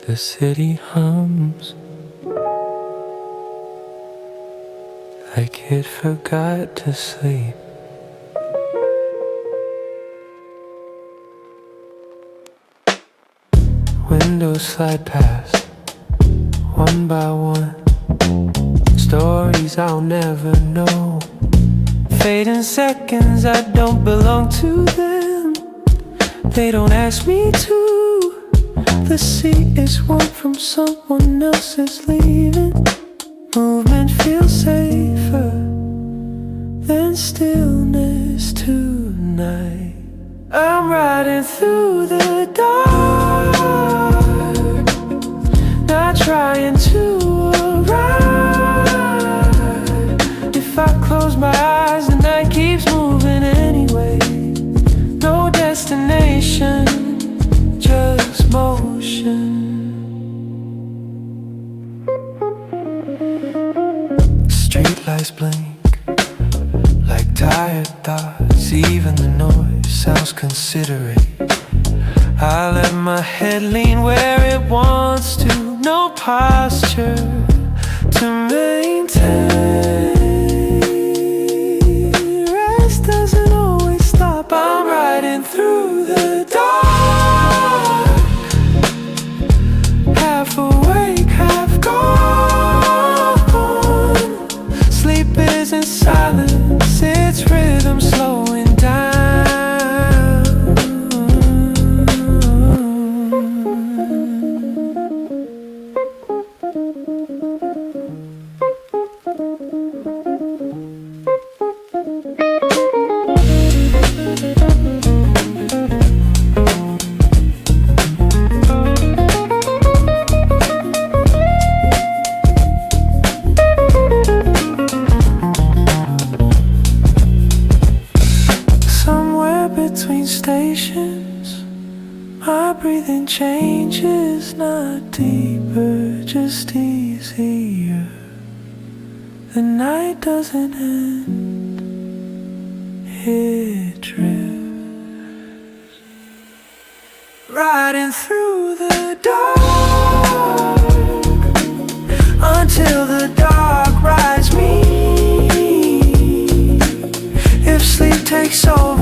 The city hums like it forgot to sleep. Windows slide past, one by one. Stories I'll never know. Fading seconds, I don't belong to them. They don't ask me to. The sea is warm from someone else's leaving. Movement feels safer than stillness tonight. I'm riding through the dark, not trying to arrive. If I close my eyes, the night keeps moving anyway. No destination, just motion. Streetlights blink like tired thoughts. Even the noise sounds considerate. I let my head lean where it wants to. No posture to maintain. Rest doesn't always stop. I'm riding through the dark, half awake, half gone. Sleep isn't silence, it's rhythm slowing down. Between stations, my breathing changes, not deeper, just easier. The night doesn't end, it drifts. Riding through the dark until the dark rides me. If sleep takes over,